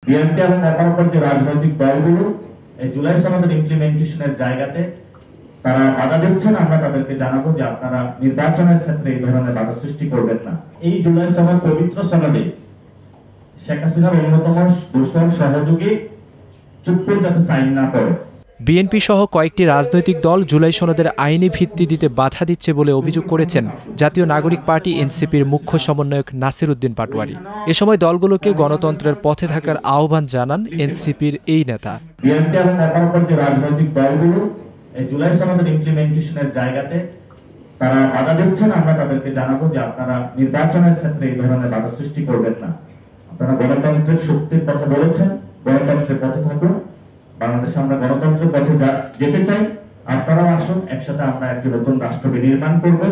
BNP এবং অপর যে রাজনৈতিক দলগুলো এই জুলাই সনদের ইমপ্লিমেন্টেশনের জায়গাতে তারা বাধা দিচ্ছেন, আমরা তাদেরকে জানাবো যে আপনারা নির্বাচনের ক্ষেত্রে এই ধরনের বাধা সৃষ্টি করবেন না। এই জুলাই সনদ পবিত্র সনদে শেখ হাসিনার অন্যতম দোসর সহযোগী চুপ করে যাতে সাইন না করে। বিএনপি সহ কয়েকটি রাজনৈতিক দল জুলাই সনদের আইনি ভিত্তি দিতে বাধা দিচ্ছে বলে অভিযোগ করেছেন জাতীয় নাগরিক পার্টি এনসিপির মুখ্য সমন্বয়ক নাসির উদ্দিন পাটোয়ারি। এ সময় দলগুলোকে গণতন্ত্রের পথে থাকার আহ্বান জানান এনসিপির এই নেতা। বিএনপি এবং অপর যে রাজনৈতিক দলগুলো এই জুলাই সনদের ইমপ্লিমেন্টেশনের জায়গাতে তারা বাধা দিচ্ছেন, আমরা তাদেরকে জানাবো যে আপনারা নির্বাচনের ক্ষেত্রে এই ধরনের বাধা সৃষ্টি করবেন না। আপনারা গণতন্ত্রের শক্তির কথা বলেছেন, গণতন্ত্রের পথে থাকুন। বাংলাদেশে আমরা গণতন্ত্রের পথে যেতে চাই, আপনারাও আসুন, একসাথে আমরা একটি নতুন রাষ্ট্র নির্মাণ করব,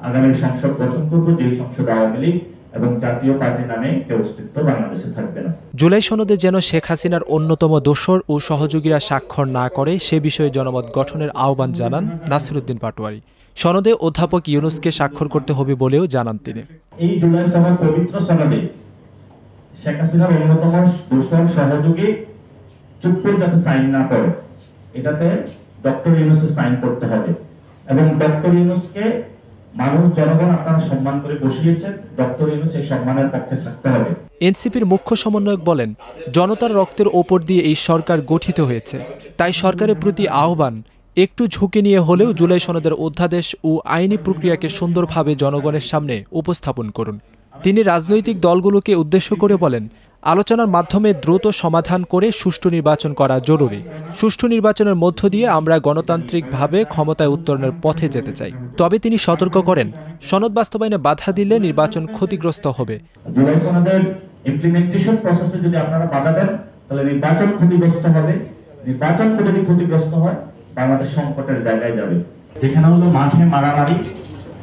আগামী সংসদ গঠন করব, যে সংসদ আওয়ামী লীগ এবং জাতীয় পার্টি নামে কেউ অস্তিত্ব বাংলাদেশে থাকবে না। জুলাই সনদে যেন শেখ হাসিনার অন্যতম দোসর ও সহযোগীরা স্বাক্ষর না করে সে বিষয়ে জনমত গঠনের আহ্বান জানান নাসির উদ্দিন পাটোয়ারি। সনদে অধ্যাপক ইউনূসকে স্বাক্ষর করতে হবে বলেও জানান তিনি। এই জুলাই সনদ পবিত্র সনদে শেখ হাসিনার অন্যতম দোসর সহযোগী চুপ করে যাতে সাইন না করে, এটাতে ডক্টর ইউনূসের সাইন করতে হবে এবং ডক্টর ইউনূসকে মানুষ জনগণ আপনারা সম্মান করে বসিয়েছেন, ডক্টর ইউনূস এই সম্মানের পক্ষে থাকতে হবে। এনসিপির মুখ্য সমন্বয়ক বলেন, জনতার রক্তের ওপর দিয়ে এই সরকার গঠিত হয়েছে, তাই সরকারের প্রতি আহ্বান একটু ঝুঁকি নিয়ে হলেও জুলাই সনদের অধ্যাদেশ ও আইনি প্রক্রিয়াকে সুন্দরভাবে জনগণের সামনে উপস্থাপন করুন। তিনি রাজনৈতিক দলগুলোকে উদ্দেশ্য করে বলেন, আলোচনার মাধ্যমে দ্রুত সমাধান করে সুষ্ঠু নির্বাচন করা জরুরি। সুষ্ঠু নির্বাচনের মধ্য দিয়ে আমরা গণতান্ত্রিকভাবে ক্ষমতায় উত্তরণের পথে যেতে চাই। তবে তিনি সতর্ক করেন, সনদ বাস্তবায়নে বাধা দিলে নির্বাচন ক্ষতিগ্রস্ত হবে। জুলাই সনদের ইমপ্লিমেন্টেশন প্রসেসে যদি আপনারা বাধা দেন, তাহলে নির্বাচন ক্ষতিগ্রস্ত হবে। নির্বাচন যদি ক্ষতিগ্রস্ত হয়, বাংলাদেশ সংকটের জায়গায় যাবে, যেখানে হলো মাঠে মারামারি,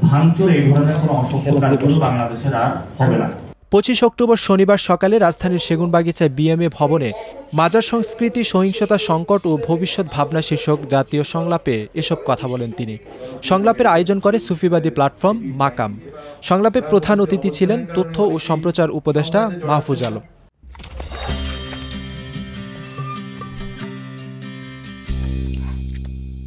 ভাঙচুর, এই ধরনের কোনো অসভ্য কাজগুলো বাংলাদেশের আর হবে না। 25 অক্টোবর শনিবার সকালে রাজধানীর সেগুনবাগিচায় বিএমএ ভবনে মাজার সংস্কৃতি, সহিংসতা, সংকট ও ভবিষ্যৎ ভাবনা শীর্ষক জাতীয় সংলাপে এসব কথা বলেন তিনি। সংলাপের আয়োজন করে সুফিবাদী প্ল্যাটফর্ম মাকাম। সংলাপে প্রধান অতিথি ছিলেন তথ্য ও সম্প্রচার উপদেষ্টা মাহফুজ আলম।